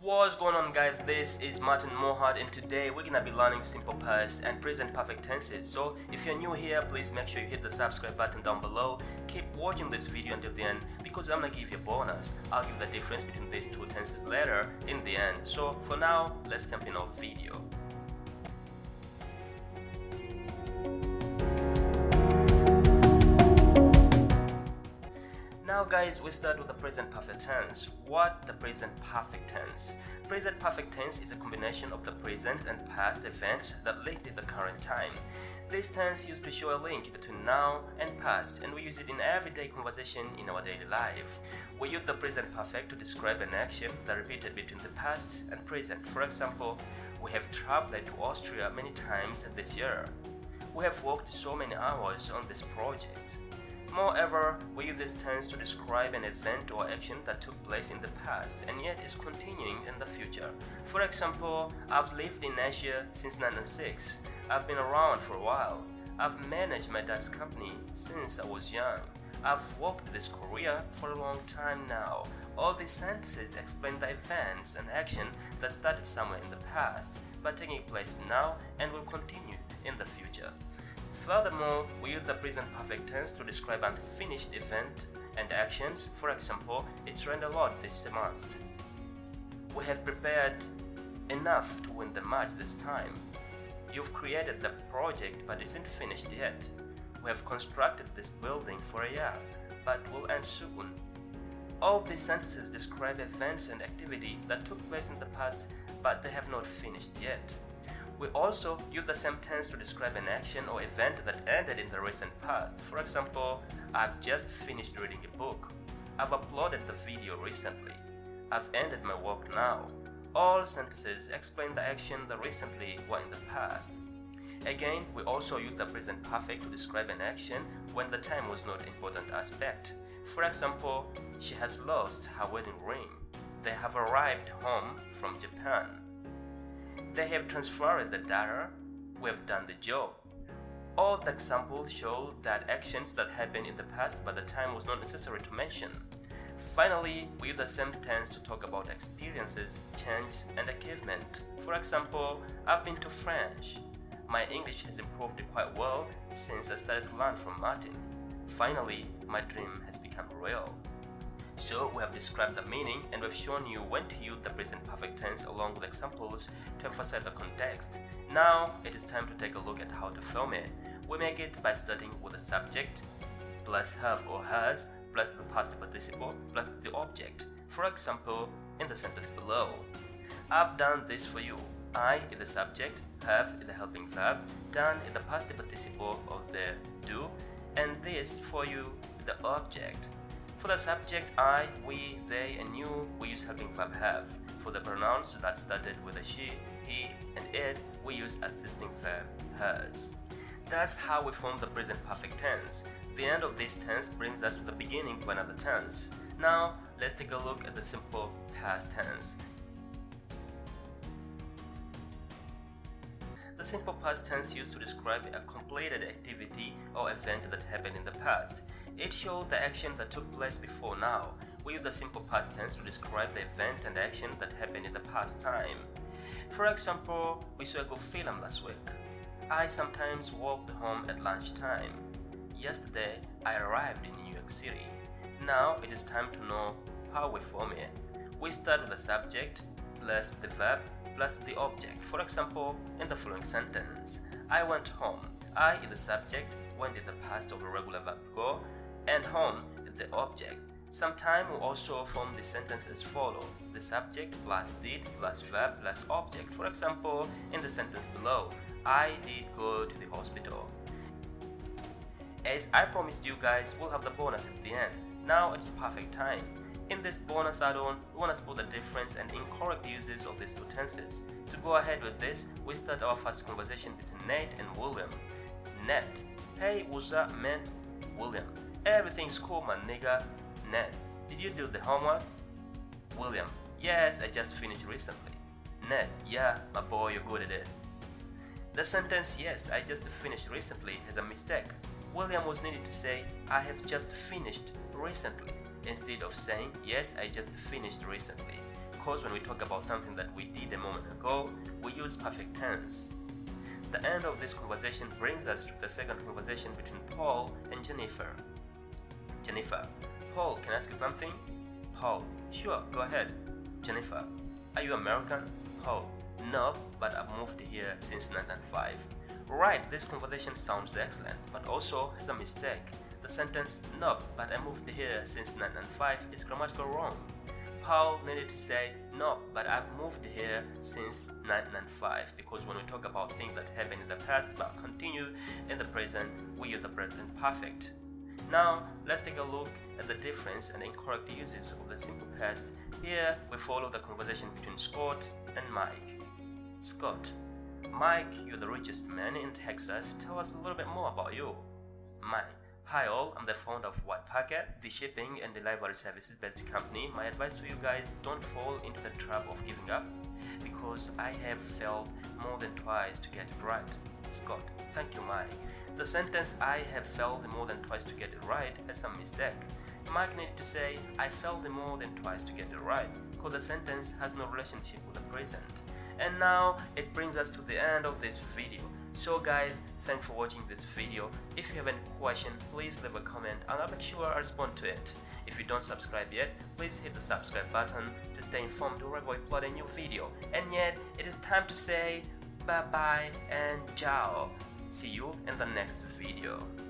What's going on, guys? This is Martin Mohad, and today we're gonna be learning simple past and present perfect tenses. So if you're new here, please make sure you hit the subscribe button down below. Keep watching this video until the end because I'm gonna give you a bonus. I'll give the difference between these two tenses later in the end. So for now, let's jump in our video. Now guys, we start with the present perfect tense. What the present perfect tense? Present perfect tense is a combination of the present and past events that link to the current time. This tense used to show a link between now and past, and we use it in everyday conversation in our daily life. We use the present perfect to describe an action that repeated between the past and present. For example, we have traveled to Austria many times this year. We have worked so many hours on this project. Moreover, we use this tense to describe an event or action that took place in the past and yet is continuing in the future. For example, I've lived in Asia since 1996. I've been around for a while. I've managed my dad's company since I was young. I've worked this career for a long time now. All these sentences explain the events and action that started somewhere in the past, but taking place now and will continue in the future. Furthermore, we use the present perfect tense to describe unfinished event and actions. For example, it's rained a lot this month. We have prepared enough to win the match this time. You've created the project but isn't finished yet. We have constructed this building for a year but will end soon. All these sentences describe events and activity that took place in the past but they have not finished yet. We also use the same tense to describe an action or event that ended in the recent past. For example, I've just finished reading a book. I've uploaded the video recently. I've ended my work now. All sentences explain the action that recently were in the past. Again, we also use the present perfect to describe an action when the time was not an important aspect. For example, she has lost her wedding ring. They have arrived home from Japan. They have transferred the data. We have done the job. All the examples show that actions that happened in the past but the time was not necessary to mention. Finally, we use the same tense to talk about experiences, change, and achievement. For example, I've been to France. My English has improved quite well since I started to learn from Martin. Finally, my dream has become real. So we have described the meaning and we've shown you when to use the present perfect tense along with examples to emphasize the context. Now it is time to take a look at how to form it. We make it by starting with the subject plus have or has plus the past participle plus the object. For example, in the sentence below, I've done this for you. I is the subject, have is the helping verb, done is the past participle of the do, and this for you is the object. For the subject I, we, they, and you, we use helping verb have. For the pronouns that started with a she, he, and it, we use assisting verb has. That's how we form the present perfect tense. The end of this tense brings us to the beginning of another tense. Now, let's take a look at the simple past tense. The simple past tense used to describe a completed activity or event that happened in the past. It showed the action that took place before now. We use the simple past tense to describe the event and action that happened in the past time. For example, we saw a good film last week. I sometimes walked home at lunchtime. Yesterday, I arrived in New York City. Now it is time to know how we form it. We start with the subject plus the verb plus the object. For example, in the following sentence, I went home. I is the subject, went in the past of a regular verb go, and home is the object. Sometimes we also form the sentence as follow: the subject plus did plus verb plus object. For example, in the sentence below, I did go to the hospital. As I promised you guys, we'll have the bonus at the end. Now it's perfect time. In this bonus add-on, we want to spot the difference and incorrect uses of these two tenses. To go ahead with this, we start our first conversation between Nate and William. Nate: hey, what's up, man? William: everything's cool, my nigga. Nate: did you do the homework? William: yes, I just finished recently. Nate: yeah, my boy, you're good at it. The sentence yes, I just finished recently has a mistake. William was needed to say I have just finished recently instead of saying yes, I just finished recently. because when we talk about something that we did a moment ago, we use perfect tense. The end of this conversation brings us to the second conversation between Paul and Jennifer. Jennifer: Paul, can I ask you something? Paul: Sure, go ahead. Jennifer: Are you American? Paul: No, but I've moved here since 1995. Right, this conversation sounds excellent, but also has a mistake. The sentence "No, but I moved here since 1995" is grammatical wrong. Paul needed to say "No, but I've moved here since 1995" because when we talk about things that happened in the past but continue in the present, we use the present perfect. Now, let's take a look at the difference and incorrect uses of the simple past. Here, we follow the conversation between Scott and Mike. Scott: Mike, you're the richest man in Texas. Tell us a little bit more about you. Mike: Hi all, I'm the founder of White Packet, the shipping and delivery services based company. My advice to you guys, don't fall into the trap of giving up because I have failed more than twice to get it right. Scott: Thank you, Mike. The sentence "I have failed more than twice to get it right" has some mistake. Mike needed to say "I failed more than twice to get it right" because the sentence has no relationship with the present. And now it brings us to the end of this video. So guys, thanks for watching this video. If you have any question, please leave a comment and I'll make sure I respond to it. If you don't subscribe yet, please hit the subscribe button to stay informed whenever I upload a new video. And yet, it is time to say bye bye and ciao. See you in the next video.